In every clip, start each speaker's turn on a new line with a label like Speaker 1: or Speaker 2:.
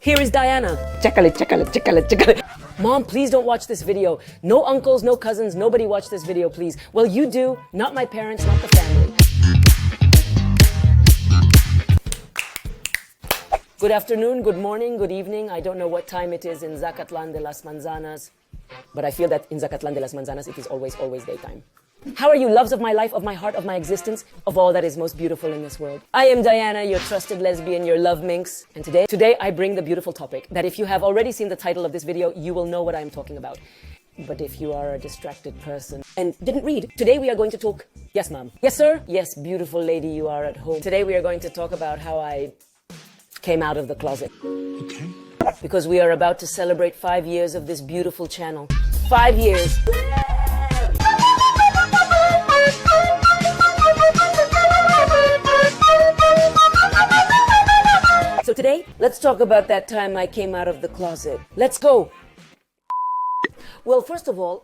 Speaker 1: Here is Diana. Chakale. Mom, please don't watch this video. No uncles, no cousins, nobody watch this video, please. Well, you do. Not my parents, not the family. Good afternoon, good morning, good evening. I don't know what time it is in Zacatlan de las Manzanas, but I feel that in Zacatlan de las Manzanas it is always daytime. How are you, loves of my life, of my heart, of my existence, of all that is most beautiful in this world? I am Diana, your trusted lesbian, your love minx. And today I bring the beautiful topic that if you have already seen the title of this video, you will know what I am talking about. But if you are a distracted person and didn't read, today we are going to talk... Yes, ma'am. Yes, sir? Yes, beautiful lady, you are at home. Today we are going to talk about how I came out of the closet. Okay. Because we are about to celebrate 5 years of this beautiful channel. 5 years. So today, let's talk about that time I came out of the closet. Let's go. Well, first of all,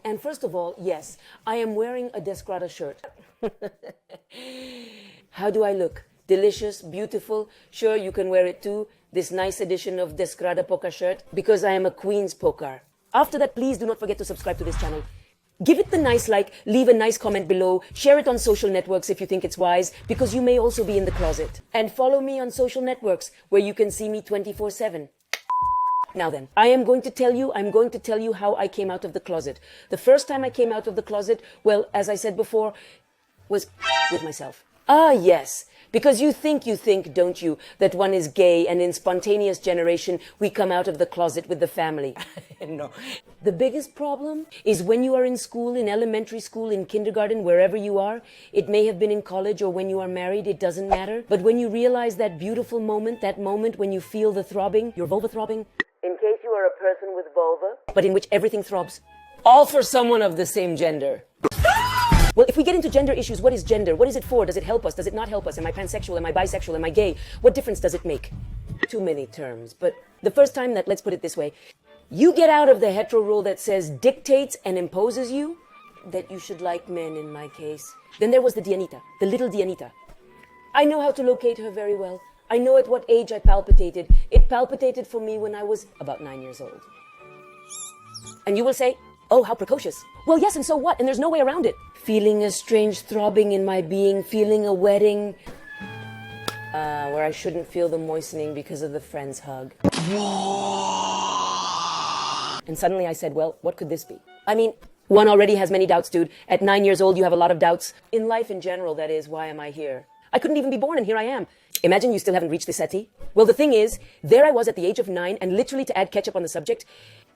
Speaker 1: yes, I am wearing a Desgrada shirt. How do I look? Delicious, beautiful. Sure, you can wear it too. This nice edition of Desgrada Poca shirt, because I am a Queen's Pokar. After that, please do not forget to subscribe to this channel. Give it the nice like, leave a nice comment below, share it on social networks if you think it's wise, because you may also be in the closet. And follow me on social networks, where you can see me 24/7. Now then, I'm going to tell you how I came out of the closet. The first time I came out of the closet, well, as I said before, was with myself. Ah, yes. Because you think, don't you, that one is gay and in spontaneous generation we come out of the closet with the family. No. The biggest problem is when you are in school, in elementary school, in kindergarten, wherever you are. It may have been in college or when you are married, it doesn't matter. But when you realize that beautiful moment, that moment when you feel the throbbing, your vulva throbbing, in case you are a person with vulva, but in which everything throbs, all for someone of the same gender. Well, if we get into gender issues, what is gender? What is it for? Does it help us? Does it not help us? Am I pansexual? Am I bisexual? Am I gay? What difference does it make? Too many terms. But the first time that, let's put it this way, you get out of the hetero rule that says dictates and imposes you, that you should like men in my case. Then there was the Dianita, the little Dianita. I know how to locate her very well. I know at what age I palpitated. It palpitated for me when I was about 9 years old. And you will say, oh, how precocious. Well, yes, and so what? And there's no way around it. Feeling a strange throbbing in my being, feeling a wetting, where I shouldn't feel the moistening because of the friend's hug. And suddenly I said, well, what could this be? I mean, one already has many doubts, dude. At 9 years old, you have a lot of doubts. In life in general, that is, why am I here? I couldn't even be born, and here I am. Imagine you still haven't reached the settee. Well, the thing is, there I was at the age of 9, and literally to add ketchup on the subject,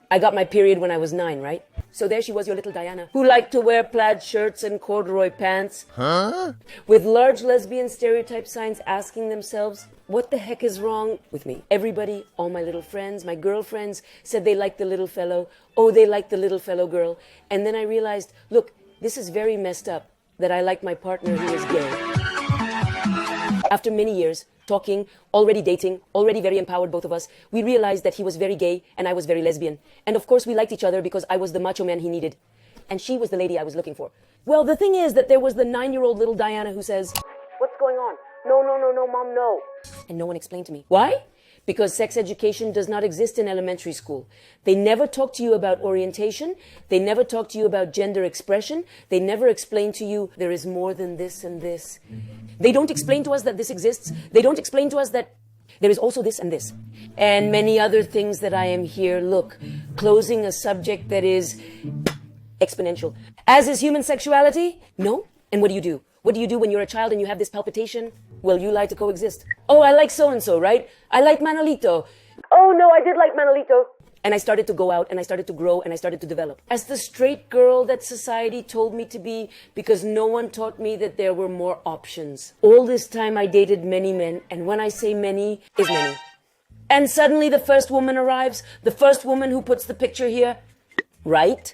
Speaker 1: I got my period when I was 9, right? So there she was, your little Diana, who liked to wear plaid shirts and corduroy pants. Huh? With large lesbian stereotype signs asking themselves, what the heck is wrong with me? Everybody, all my little friends, my girlfriends, said they liked the little fellow. Oh, they liked the little fellow girl. And then I realized, look, this is very messed up, that I like my partner who is gay. After many years, talking, already dating, already very empowered, both of us, we realized that he was very gay and I was very lesbian. And of course we liked each other because I was the macho man he needed. And she was the lady I was looking for. Well, the thing is that there was the 9-year-old little Diana who says, what's going on? No, mom, no. And no one explained to me. Why? Because sex education does not exist in elementary school. They never talk to you about orientation. They never talk to you about gender expression. They never explain to you there is more than this and this. They don't explain to us that this exists. They don't explain to us that there is also this and this. And many other things that I am here, look, closing a subject that is exponential. As is human sexuality? No. And what do you do? What do you do when you're a child and you have this palpitation? Well, you like to coexist. Oh, I like so-and-so, right? I like Manolito. Oh, no, I did like Manolito. And I started to go out, and I started to grow, and I started to develop. As the straight girl that society told me to be, because no one taught me that there were more options. All this time I dated many men, and when I say many, is many. And suddenly the first woman arrives, the first woman who puts the picture here, right?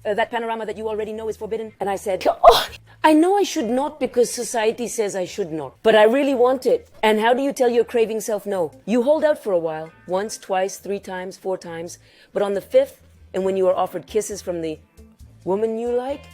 Speaker 1: That panorama that you already know is forbidden. And I said, oh, I know I should not because society says I should not, but I really want it. And how do you tell your craving self no? You hold out for a while, once, twice, 3 times, 4 times, but on the 5th, and when you are offered kisses from the woman you like,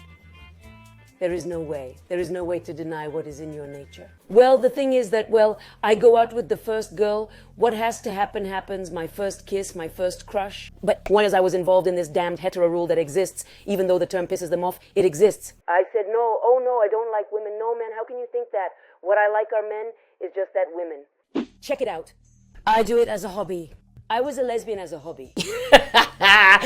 Speaker 1: There is no way. There is no way to deny what is in your nature. Well, the thing is that, well, I go out with the first girl. What has to happen happens. My first kiss, my first crush. But one as I was involved in this damned hetero rule that exists, even though the term pisses them off, it exists. I said, no, oh no, I don't like women. No, man, how can you think that? What I like are men is just that women. Check it out. I do it as a hobby. I was a lesbian as a hobby.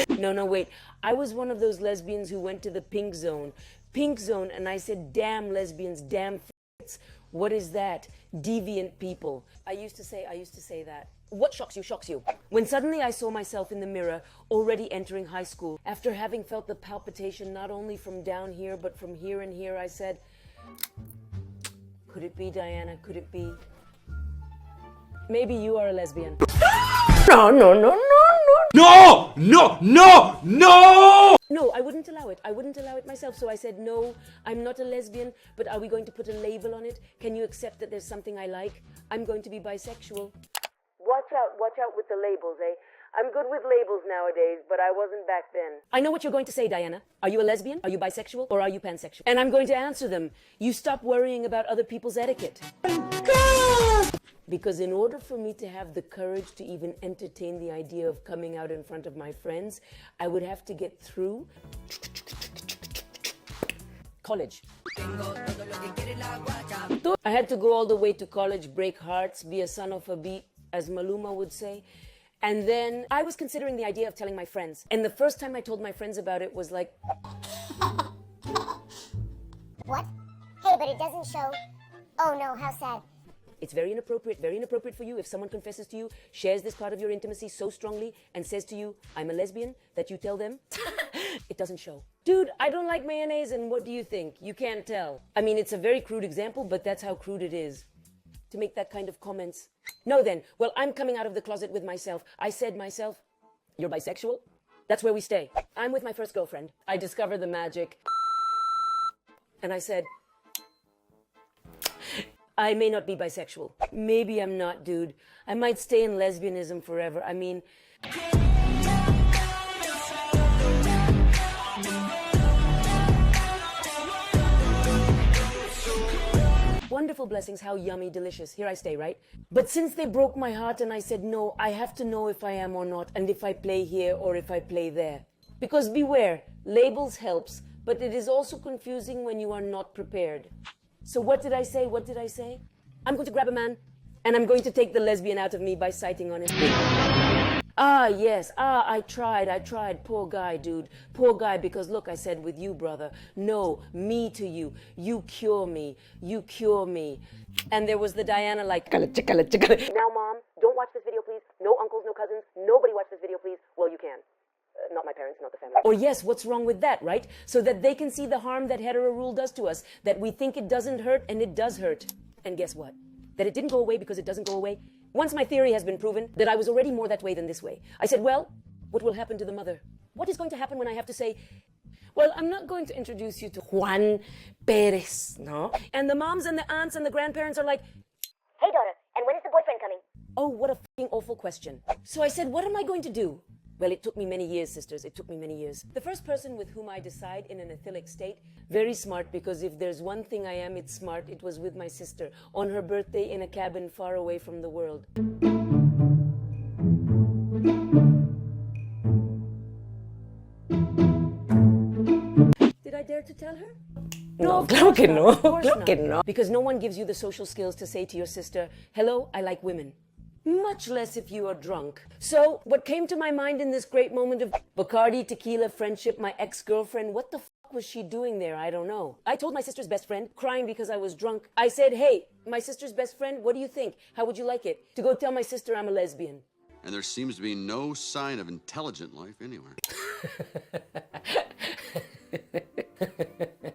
Speaker 1: No, wait. I was one of those lesbians who went to the pink zone, and I said, damn lesbians, damn f***s. What is that? Deviant people. I used to say that. What shocks you? When suddenly I saw myself in the mirror, already entering high school, after having felt the palpitation not only from down here, but from here and here, I said, could it be, Diana? Could it be? Maybe you are a lesbian. No! No, I wouldn't allow it. I wouldn't allow it myself. So I said, no, I'm not a lesbian, but are we going to put a label on it? Can you accept that there's something I like? I'm going to be bisexual. Watch out with the labels, eh? I'm good with labels nowadays, but I wasn't back then. I know what you're going to say, Diana. Are you a lesbian? Are you bisexual? Or are you pansexual? And I'm going to answer them. You stop worrying about other people's etiquette. Because in order for me to have the courage to even entertain the idea of coming out in front of my friends, I would have to get through college. I had to go all the way to college, break hearts, be a son of a bee, as Maluma would say. And then I was considering the idea of telling my friends. And the first time I told my friends about it was like...
Speaker 2: What? Hey, but it doesn't show. Oh no, how sad.
Speaker 1: It's very inappropriate for you if someone confesses to you, shares this part of your intimacy so strongly, and says to you, I'm a lesbian, that you tell them, it doesn't show. Dude, I don't like mayonnaise, and what do you think? You can't tell. I mean, it's a very crude example, but that's how crude it is. To make that kind of comments. No then, well, I'm coming out of the closet with myself. I said myself, you're bisexual? That's where we stay. I'm with my first girlfriend. I discovered the magic. And I said, I may not be bisexual. Maybe I'm not, dude. I might stay in lesbianism forever. I mean... Wonderful blessings, how yummy, delicious. Here I stay, right? But since they broke my heart and I said, no, I have to know if I am or not, and if I play here or if I play there. Because beware, labels helps, but it is also confusing when you are not prepared. So what did I say? I'm going to grab a man, and I'm going to take the lesbian out of me by sighting on him. Yes, I tried. Poor guy, dude. Poor guy, because look, I said with you, brother. No, me to you. You cure me. And there was the Diana like, now mom, don't watch this video, please. No uncles, no cousins. Nobody watch this video, please. Well, you can. Not my parents, not the family. Or yes, what's wrong with that, right? So that they can see the harm that hetero rule does to us, that we think it doesn't hurt, and it does hurt. And guess what? That it didn't go away because it doesn't go away. Once my theory has been proven that I was already more that way than this way, I said, well, what will happen to the mother? What is going to happen when I have to say, well, I'm not going to introduce you to Juan Perez, no? And the moms and the aunts and the grandparents are like,
Speaker 2: Hey daughter, and when is the boyfriend coming?
Speaker 1: oh, what a f***ing awful question. So I said, what am I going to do? Well, it took me many years, sisters. It took me many years. The first person with whom I decide in an ethyllic state, very smart, because if there's one thing I am, it's smart. It was with my sister on her birthday in a cabin far away from the world. Did I dare to tell her? No, claro que no. Claro que no. Because no one gives you the social skills to say to your sister, hello, I like women. Much less if you are drunk. So, what came to my mind in this great moment of Bacardi, tequila, friendship, my ex-girlfriend, what the f*** was she doing there? I don't know. I told my sister's best friend, crying because I was drunk. I said, hey, my sister's best friend, what do you think? How would you like it? To go tell my sister I'm a lesbian.
Speaker 3: And there seems to be no sign of intelligent life anywhere.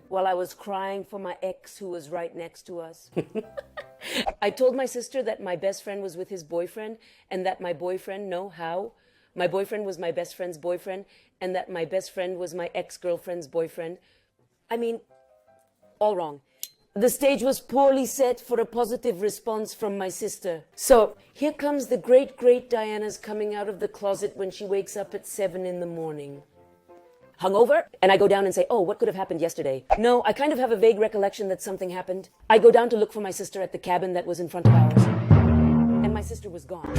Speaker 1: While I was crying for my ex who was right next to us. I told my sister that my best friend was with his boyfriend and that my boyfriend, my boyfriend was my best friend's boyfriend and that my best friend was my ex-girlfriend's boyfriend. I mean, all wrong. The stage was poorly set for a positive response from my sister. So here comes the great Diana's coming out of the closet when she wakes up at 7 in the morning. hungover, and I go down and say, oh, what could have happened yesterday? No, I kind of have a vague recollection that something happened. I go down to look for my sister at the cabin that was in front of ours, and my sister was gone.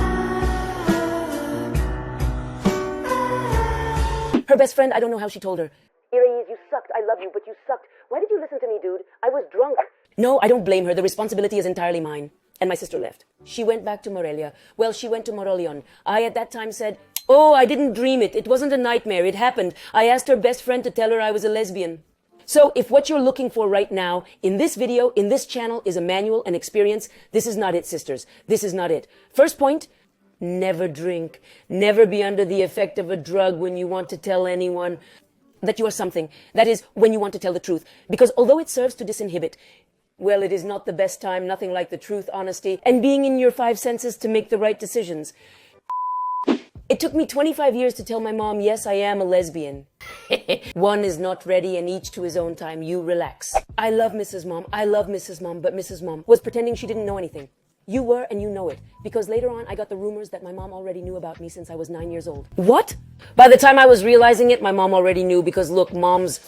Speaker 1: Her best friend, I don't know how she told her, Irais, you sucked, I love you, but you sucked. Why did you listen to me, dude? I was drunk. No, I don't blame her. The responsibility is entirely mine. And my sister left. She went back to Morelia. Well, she went to Morolion. I at that time said, oh, I didn't dream it. It wasn't a nightmare. It happened. I asked her best friend to tell her I was a lesbian. So if what you're looking for right now in this video, in this channel, is a manual, an experience, this is not it, sisters. This is not it. First point, never drink. Never be under the effect of a drug when you want to tell anyone that you are something. That is, when you want to tell the truth. Because although it serves to disinhibit, well, it is not the best time, nothing like the truth, honesty, and being in your five senses to make the right decisions. It took me 25 years to tell my mom, yes, I am a lesbian. One is not ready and each to his own time. You relax. I love Mrs. Mom. I love Mrs. Mom, but Mrs. Mom was pretending she didn't know anything. You were, and you know it. Because later on, I got the rumors that my mom already knew about me since I was 9 years old. What? By the time I was realizing it, my mom already knew because, look, moms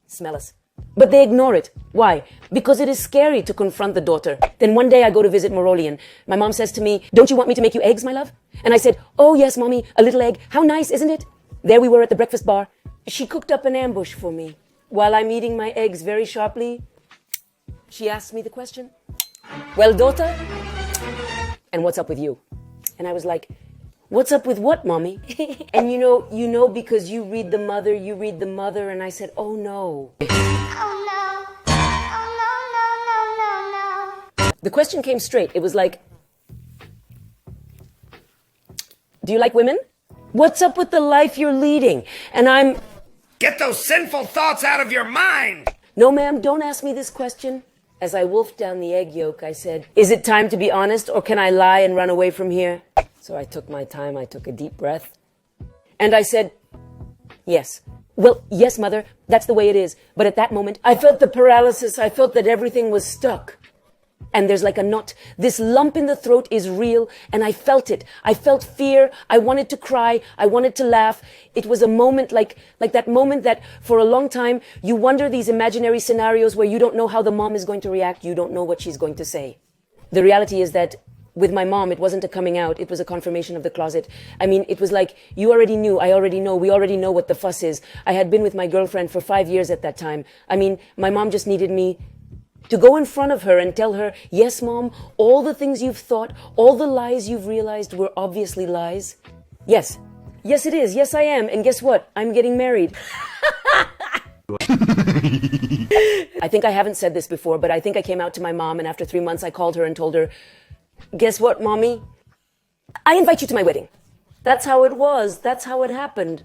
Speaker 1: smell us. But they ignore it. Why? Because it is scary to confront the daughter. Then one day I go to visit Morolion. My mom says to me, don't you want me to make you eggs, my love? And I said, oh yes, mommy, a little egg. How nice, isn't it? There we were at the breakfast bar. She cooked up an ambush for me. While I'm eating my eggs very sharply, she asked me the question, well, daughter, and what's up with you? And I was like, what's up with what, mommy? And you know, because you read the mother, and I said, oh no.
Speaker 2: Oh no. Oh no, no, no, no, no.
Speaker 1: The question came straight. It was like, do you like women? What's up with the life you're leading? And I'm,
Speaker 4: get those sinful thoughts out of your mind!
Speaker 1: no ma'am, don't ask me this question. As I wolfed down the egg yolk, I said, is it time to be honest, or can I lie and run away from here? So I took my time, I took a deep breath, and I said, yes. Well, yes, mother, that's the way it is. But at that moment, I felt the paralysis. I felt that everything was stuck. And there's like a knot. This lump in the throat is real, and I felt it. I felt fear. I wanted to cry. I wanted to laugh. It was a moment like that moment that for a long time, you wonder these imaginary scenarios where you don't know how the mom is going to react. You don't know what she's going to say. The reality is that with my mom, it wasn't a coming out. It was a confirmation of the closet. I mean, it was like, you already knew, I already know, we already know what the fuss is. I had been with my girlfriend for 5 years at that time. I mean, my mom just needed me to go in front of her and tell her, yes, mom, all the things you've thought, all the lies you've realized were obviously lies. Yes. Yes, it is. Yes, I am. And guess what? I'm getting married. I think I haven't said this before, but I think I came out to my mom, and after 3 months, I called her and told her, guess what, mommy? I invite you to my wedding. That's how it was. That's how it happened.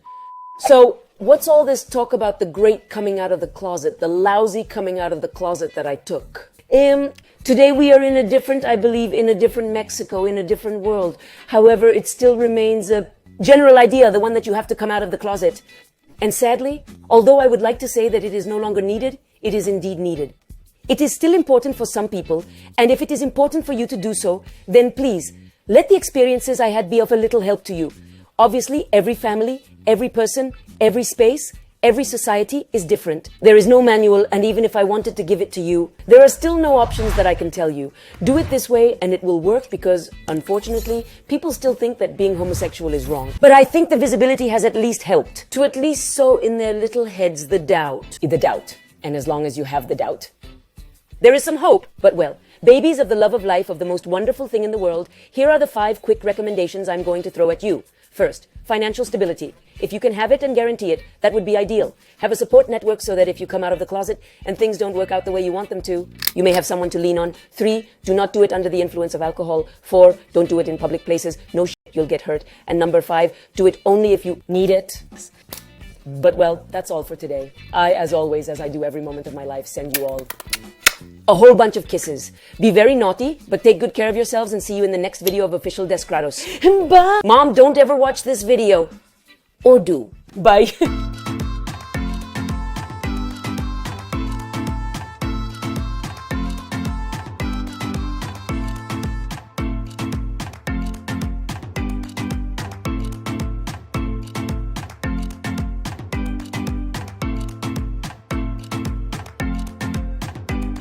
Speaker 1: So what's all this talk about the great coming out of the closet, the lousy coming out of the closet that I took? Today we are in a different, I believe, in a different Mexico, in a different world. However, it still remains a general idea, the one that you have to come out of the closet. And sadly, although I would like to say that it is no longer needed, it is indeed needed. It is still important for some people, and if it is important for you to do so, then please, let the experiences I had be of a little help to you. Obviously, every family, every person, every space, every society is different. There is no manual, and even if I wanted to give it to you, there are still no options that I can tell you. Do it this way, and it will work because, unfortunately, people still think that being homosexual is wrong. But I think the visibility has at least helped to at least sow in their little heads the doubt. The doubt. And as long as you have the doubt, there is some hope, but well, babies of the love of life, of the most wonderful thing in the world, here are the 5 quick recommendations I'm going to throw at you. First, financial stability. If you can have it and guarantee it, that would be ideal. Have a support network so that if you come out of the closet and things don't work out the way you want them to, you may have someone to lean on. 3, do not do it under the influence of alcohol. 4, don't do it in public places. No shit, you'll get hurt. And number 5, do it only if you need it. But well, that's all for today. I, as always, as I do every moment of my life, send you all a whole bunch of kisses. Be very naughty, but take good care of yourselves, and see you in the next video of Official Descrados. Bye! Mom, don't ever watch this video. Or do. Bye.